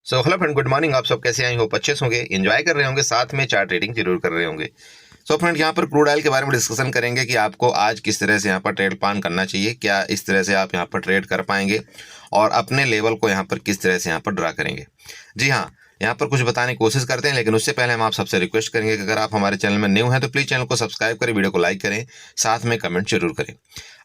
So hello friend, good morning. आप सब कैसे आई होप अच्छे से होंगे, एंजॉय कर रहे होंगे, साथ में चार्ट ट्रेडिंग जरूर कर रहे होंगे। सो फ्रेंड, यहाँ पर क्रूड ऑयल के बारे में डिस्कशन करेंगे कि आपको आज किस तरह से यहाँ पर ट्रेड प्लान करना चाहिए, क्या इस तरह से आप यहाँ पर ट्रेड कर पाएंगे और अपने लेवल को यहाँ पर किस तरह से यहाँ पर ड्रा करेंगे। जी हाँ, यहाँ पर कुछ बताने की कोशिश करते हैं, लेकिन उससे पहले हम आप सबसे रिक्वेस्ट करेंगे कि अगर आप हमारे चैनल में न्यू हैं तो प्लीज़ चैनल को सब्सक्राइब करें, वीडियो को लाइक करें, साथ में कमेंट जरूर करें।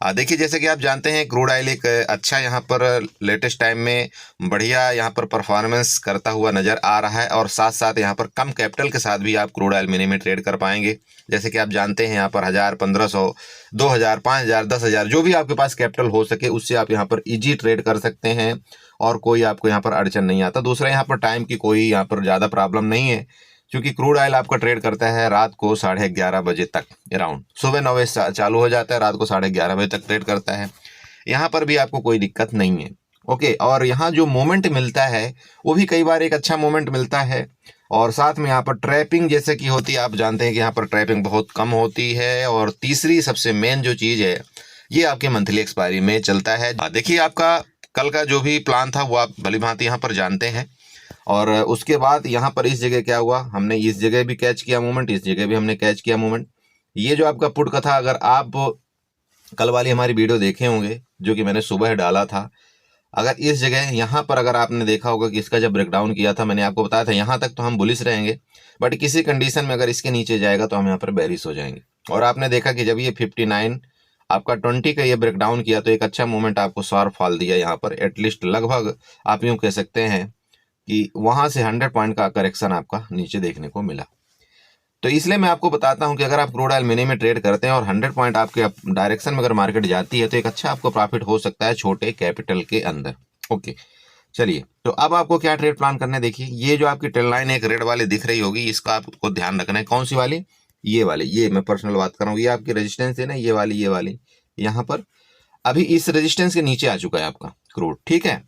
देखिए, जैसे कि आप जानते हैं क्रूड ऑयल एक अच्छा यहाँ पर लेटेस्ट टाइम में बढ़िया यहाँ पर परफॉर्मेंस करता हुआ नज़र आ रहा है और साथ साथ यहाँ पर कम कैपिटल के साथ भी आप क्रूड ऑयल मिनी में ट्रेड कर पाएंगे। जैसे कि आप जानते हैं यहाँ पर 1000, 1500, 2000, 5000, 10,000 जो भी आपके पास कैपिटल हो सके उससे आप यहाँ पर इजी ट्रेड कर सकते हैं और कोई आपको यहाँ पर अड़चन नहीं आता। दूसरा, यहाँ पर टाइम की कोई यहाँ पर ज़्यादा प्रॉब्लम नहीं है, क्योंकि क्रूड ऑयल आपका ट्रेड करता है रात को 11:30 बजे तक अराउंड। सुबह 9 बजे चालू हो जाता है, रात को 11:30 बजे तक ट्रेड करता है। यहाँ पर भी आपको कोई दिक्कत नहीं है। ओके, और यहाँ जो मोमेंट मिलता है वो भी कई बार एक अच्छा मोमेंट मिलता है और साथ में यहाँ पर ट्रैपिंग जैसे कि होती है, आप जानते हैं कि यहाँ पर ट्रैपिंग बहुत कम होती है। और तीसरी सबसे मेन जो चीज़ है, ये आपके मंथली एक्सपायरी में चलता है। देखिए, आपका कल का जो भी प्लान था वो आप भली भांति यहाँ पर जानते हैं। और उसके बाद यहाँ पर इस जगह क्या हुआ, हमने इस जगह भी कैच किया मूवमेंट, इस जगह भी हमने कैच किया मूवमेंट। ये जो आपका पुट का था, अगर आप कल वाली हमारी वीडियो देखे होंगे जो कि मैंने सुबह डाला था, अगर इस जगह यहाँ पर अगर आपने देखा होगा कि इसका जब ब्रेकडाउन किया था, मैंने आपको बताया था यहाँ तक तो हम बुलिश रहेंगे, बट किसी कंडीशन में अगर इसके नीचे जाएगा तो हम यहाँ पर बेरिश हो जाएंगे। और आपने देखा कि जब ये 59 आपका 20 का ये ब्रेकडाउन किया तो एक अच्छा मूवमेंट आपको शार्प फॉल दिया यहाँ पर। एटलीस्ट लगभग आप यूँ कह सकते हैं कि वहाँ से 100 पॉइंट का करेक्शन आपका नीचे देखने को मिला। तो इसलिए मैं आपको बताता हूं कि अगर आप क्रूड ऑयल मिनी में ट्रेड करते हैं और 100 पॉइंट आपके डायरेक्शन में अगर मार्केट जाती है तो एक अच्छा आपको प्रॉफिट हो सकता है छोटे कैपिटल के अंदर। ओके, चलिए, तो अब आपको क्या ट्रेड प्लान करना है। देखिए, ये जो आपकी ट्रेड लाइन एक रेड वाली दिख रही होगी, इसका आपको ध्यान रखना है। कौन सी वाली? ये वाली। ये मैं पर्सनल बात कर रहा हूँ, ये आपकी रेजिस्टेंस है ना, ये वाली यहाँ पर अभी इस रेजिस्टेंस के नीचे आ चुका है आपका क्रूड। ठीक है,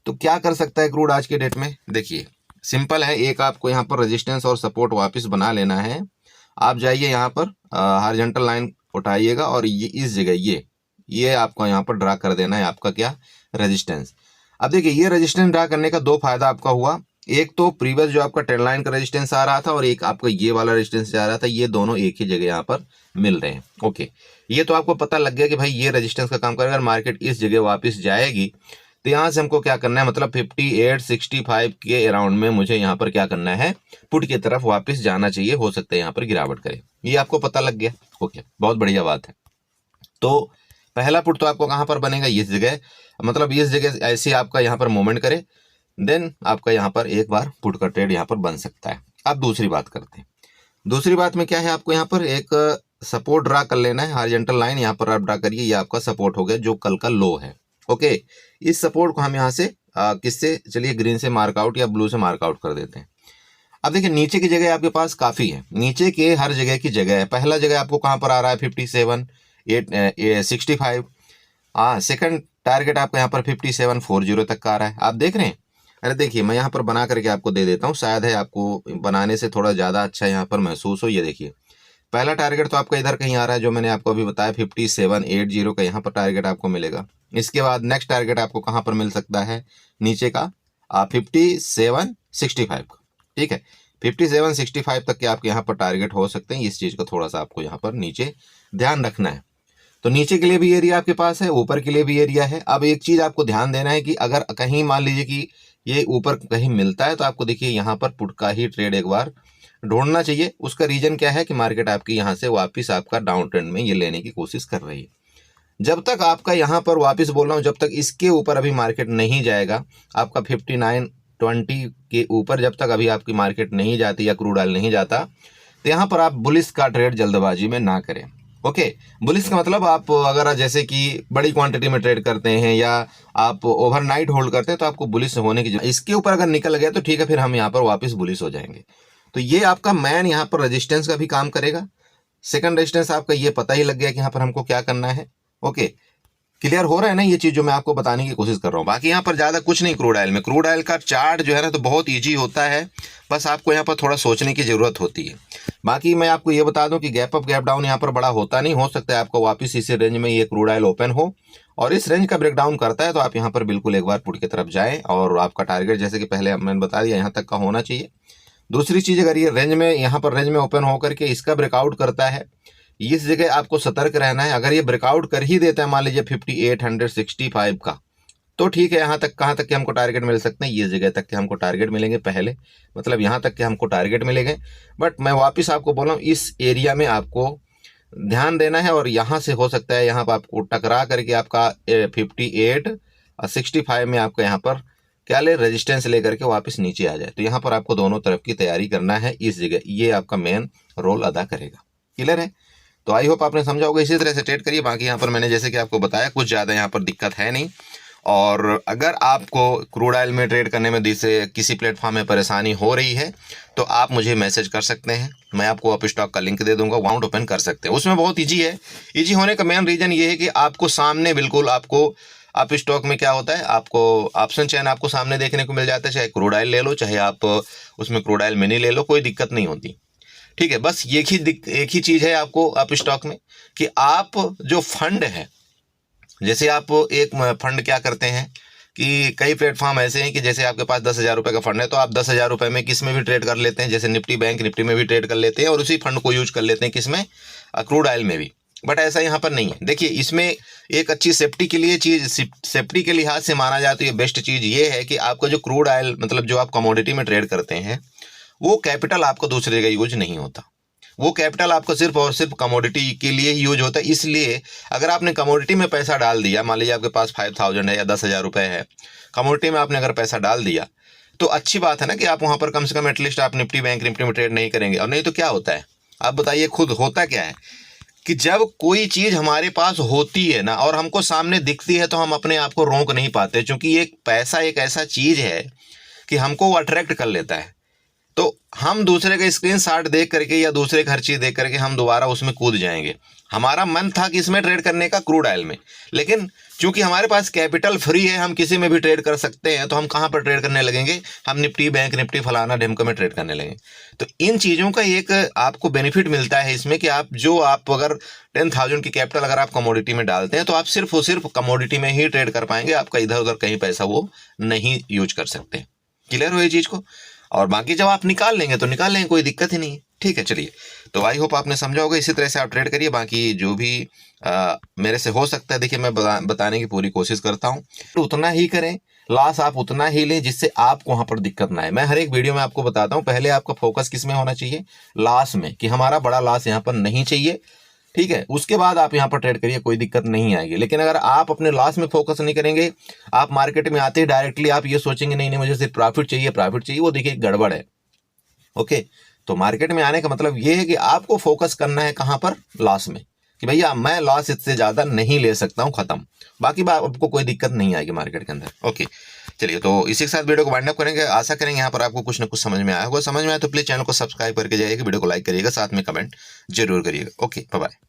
तो क्या कर सकता है क्रूड आज के डेट में? देखिए, सिंपल है, एक आपको यहाँ पर रेजिस्टेंस और सपोर्ट वापस बना लेना है। आप जाइए यहाँ पर हॉरिजॉन्टल लाइन उठाइएगा और ये इस जगह ये आपको यहाँ पर ड्रा कर देना है आपका क्या? रेजिस्टेंस। अब देखिए, ये रेजिस्टेंस ड्रा करने का दो फायदा आपका हुआ। एक तो प्रीवियस जो आपका ट्रेंड लाइन का रेजिस्टेंस आ रहा था और एक आपका ये वाला रेजिस्टेंस आ रहा था, ये दोनों एक ही जगह यहाँ पर मिल रहे हैं। ओके, ये तो आपको पता लग गया कि भाई ये रेजिस्टेंस का काम करेगा। अगर मार्केट इस जगह वापस जाएगी तो यहाँ से हमको क्या करना है, मतलब 58, 65 के अराउंड में मुझे यहाँ पर क्या करना है, पुट की तरफ वापस जाना चाहिए। हो सकता है यहाँ पर गिरावट करे, ये आपको पता लग गया। ओके, बहुत बढ़िया बात है। तो पहला पुट तो आपको कहाँ पर बनेगा? इस जगह, मतलब इस जगह ऐसे आपका यहाँ पर मूवमेंट करे, देन आपका यहाँ पर एक बार पुट का ट्रेड यहाँ पर बन सकता है। अब दूसरी बात करते हैं। दूसरी बात में क्या है, आपको यहाँ पर एक सपोर्ट ड्रा कर लेना है। हॉरिजॉन्टल लाइन यहाँ पर आप ड्रा करिए, ये आपका सपोर्ट हो गया जो कल का लो है। ओके, इस सपोर्ट को हम यहाँ से किससे, चलिए ग्रीन से मार्कआउट या ब्लू से मार्कआउट कर देते हैं। अब देखिए, नीचे की जगह आपके पास काफ़ी है, नीचे के हर जगह की जगह है। पहला जगह आपको कहाँ पर आ रहा है? 57, 65। सेकंड टारगेट आपका यहाँ पर 5740 तक का आ रहा है, आप देख रहे हैं। अरे देखिए, मैं यहाँ पर बना करके आपको दे देता हूँ, शायद है आपको बनाने से थोड़ा ज़्यादा अच्छा यहाँ पर महसूस हो। ये देखिए, पहला टारगेट तो आपका इधर कहीं आ रहा है, जो मैंने आपको अभी बताया 5780 का यहाँ पर टारगेट आपको मिलेगा। इसके बाद नेक्स्ट टारगेट आपको कहाँ पर मिल सकता है? नीचे का 5765 का। ठीक है, 5765 तक के आपके यहाँ पर टारगेट हो सकते हैं। इस चीज़ को थोड़ा सा आपको यहाँ पर नीचे ध्यान रखना है। तो नीचे के लिए भी एरिया आपके पास है, ऊपर के लिए भी एरिया है। अब एक चीज़ आपको ध्यान देना है कि अगर कहीं मान लीजिए कि ये ऊपर कहीं मिलता है तो आपको देखिए यहाँ पर पुट का ही ट्रेड एक बार ढूंढना चाहिए। उसका रीजन क्या है कि मार्केट आपकी यहाँ से वापस आपका डाउन ट्रेंड में ये लेने की कोशिश कर रही है। जब तक आपका यहाँ पर वापस बोल रहा हूँ, जब तक इसके ऊपर अभी मार्केट नहीं जाएगा, आपका 5920 के ऊपर जब तक अभी आपकी मार्केट नहीं जाती या क्रूड ऑयल नहीं जाता, तो यहाँ पर आप बुलिश का ट्रेड जल्दबाजी में ना करें। ओके, बुलिश का मतलब आप अगर जैसे कि बड़ी क्वांटिटी में ट्रेड करते हैं या आप ओवरनाइट होल्ड करते हैं तो आपको बुलिश होने की इसके ऊपर अगर निकल गया तो ठीक है, फिर हम यहाँ पर वापस बुलिश हो जाएंगे। तो ये आपका मैन यहाँ पर रेजिस्टेंस का भी काम करेगा। सेकंड रेजिस्टेंस आपका ये पता ही लग गया कि यहाँ पर हमको क्या करना है। ओके, क्लियर हो रहा है ना ये चीज जो मैं आपको बताने की कोशिश कर रहा हूँ। बाकी यहाँ पर ज्यादा कुछ नहीं क्रूड ऑयल में। क्रूड ऑयल का चार्ट जो है ना तो बहुत ईजी होता है, बस आपको यहाँ पर थोड़ा सोचने की जरूरत होती है। बाकी मैं आपको ये बता दूं कि गैप अप गैप डाउन यहाँ पर बड़ा होता नहीं, हो सकता है आपको वापस इसी रेंज में ये क्रूड ऑयल ओपन हो और इस रेंज का ब्रेकडाउन करता है तो आप यहाँ पर बिल्कुल एक बार पुट की तरफ जाएं और आपका टारगेट जैसे कि पहले मैंने बता दिया यहाँ तक का होना चाहिए। दूसरी चीज, अगर ये रेंज में यहाँ पर रेंज में ओपन होकर के इसका ब्रेकआउट करता है, इस जगह आपको सतर्क रहना है। अगर ये ब्रेकआउट कर ही देता है मान लीजिए 5865 का, तो ठीक है, यहाँ तक कहाँ तक के हमको टारगेट मिल सकते हैं, ये जगह तक के हमको टारगेट मिलेंगे पहले, मतलब यहाँ तक के हमको टारगेट मिलेंगे। बट मैं वापस आपको बोला हूँ इस एरिया में आपको ध्यान देना है और यहाँ से हो सकता है यहाँ पर आपको टकरा करके आपका 58 और 65 में आपको यहाँ पर क्या ले रेजिस्टेंस लेकर के वापस नीचे आ जाए। तो यहाँ पर आपको दोनों तरफ की तैयारी करना है इस जगह, ये आपका मेन रोल अदा करेगा। क्लियर है? तो आई होप आपने समझा होगा। इसी तरह से ट्रेड करिए। बाकी यहाँ पर मैंने जैसे कि आपको बताया कुछ ज़्यादा यहाँ पर दिक्कत है नहीं। और अगर आपको क्रूड ऑयल में ट्रेड करने में किसी प्लेटफॉर्म में परेशानी हो रही है तो आप मुझे मैसेज कर सकते हैं, मैं आपको अप स्टॉक का लिंक दे दूंगा, अकाउंट ओपन कर सकते हैं। उसमें बहुत ईजी है। ईजी होने का मेन रीज़न ये है कि आपको सामने बिल्कुल आपको अप स्टॉक में क्या होता है, आपको ऑप्शन चेन आपको सामने देखने को मिल जाता है। चाहे क्रूड ऑयल ले लो, चाहे आप उसमें क्रूड ऑयल मिनी ले लो, कोई दिक्कत नहीं होती। ठीक है, बस एक ही चीज़ है आपको अप स्टॉक में कि आप जो फंड है, जैसे आप एक फंड क्या करते हैं कि कई प्लेटफॉर्म ऐसे हैं कि जैसे आपके पास 10,000 रुपये का फंड है तो आप 10,000 रुपये में किस में भी ट्रेड कर लेते हैं, जैसे निफ्टी बैंक निफ्टी में भी ट्रेड कर लेते हैं और उसी फंड को यूज कर लेते हैं किस में, क्रूड ऑयल में भी। बट ऐसा यहाँ पर नहीं है। देखिए, इसमें एक अच्छी सेफ्टी के लिए सेफ्टी के लिहाज से माना जाए तो ये बेस्ट चीज़ ये है कि आपका जो क्रूड ऑयल मतलब जो आप कमोडिटी में ट्रेड करते हैं वो कैपिटल आपको दूसरी जगह यूज नहीं होता, वो कैपिटल आपको सिर्फ और सिर्फ कमोडिटी के लिए ही यूज होता है। इसलिए अगर आपने कमोडिटी में पैसा डाल दिया, मान लीजिए आपके पास 5,000 है या 10,000 रुपये है, कमोडिटी में आपने अगर पैसा डाल दिया तो अच्छी बात है ना कि आप वहाँ पर कम से कम एटलीस्ट आप निफ्टी बैंक निफ्टी में ट्रेड नहीं करेंगे। और नहीं तो क्या होता है, आप बताइए खुद, होता क्या है कि जब कोई चीज़ हमारे पास होती है ना और हमको सामने दिखती है तो हम अपने आप को रोक नहीं पाते, क्योंकि ये पैसा एक ऐसा चीज़ है कि हमको वो अट्रैक्ट कर लेता है। तो हम दूसरे का स्क्रीनशॉट देख करके या दूसरे का हर चीज़ देख करके हम दोबारा उसमें कूद जाएंगे। हमारा मन था कि इसमें ट्रेड करने का क्रूड ऑयल में, लेकिन चूंकि हमारे पास कैपिटल फ्री है, हम किसी में भी ट्रेड कर सकते हैं, तो हम कहाँ पर ट्रेड करने लगेंगे, हम निफ्टी बैंक निफ्टी फलाना ढिमका में ट्रेड करने लगेंगे। तो इन चीज़ों का एक आपको बेनिफिट मिलता है इसमें कि आप अगर 10,000 की कैपिटल अगर आप कमोडिटी में डालते हैं तो आप सिर्फ और सिर्फ कमोडिटी में ही ट्रेड कर पाएंगे, आपका इधर उधर कहीं पैसा वो नहीं यूज कर सकते। क्लियर हो ये चीज़ को? और बाकी जब आप निकाल लेंगे तो निकाल लेंगे, कोई दिक्कत ही नहीं है। ठीक है, चलिए, तो आई होप आपने समझा होगा। इसी तरह से आप ट्रेड करिए। बाकी जो भी मेरे से हो सकता है, देखिए मैं बताने की पूरी कोशिश करता हूँ, तो उतना ही करें, लॉस आप उतना ही लें जिससे आपको वहाँ पर दिक्कत ना आए। मैं हर एक वीडियो में आपको बताता हूँ, पहले आपका फोकस किस में होना चाहिए, लॉस में, कि हमारा बड़ा लॉस यहाँ पर नहीं चाहिए। ठीक है, उसके बाद आप यहाँ पर ट्रेड करिए, कोई दिक्कत नहीं आएगी। लेकिन अगर आप अपने लॉस में फोकस नहीं करेंगे, आप मार्केट में आते ही डायरेक्टली आप ये सोचेंगे नहीं नहीं मुझे सिर्फ प्रॉफिट चाहिए, वो देखिए गड़बड़ है। ओके, तो मार्केट में आने का मतलब ये है कि आपको फोकस करना है कहाँ पर, लॉस में, कि भैया मैं लॉस इससे ज़्यादा नहीं ले सकता हूँ, खत्म। बाकी आपको कोई दिक्कत नहीं आएगी मार्केट के अंदर। ओके, चलिए, तो इसी के साथ वीडियो को वाइंड अप करेंगे। आशा करेंगे यहाँ पर आपको कुछ ना कुछ समझ में आया होगा। समझ में आया तो प्लीज़ चैनल को सब्सक्राइब करके जाइएगा, वीडियो को लाइक करिएगा, साथ में कमेंट जरूर करिएगा। Okay, bye bye.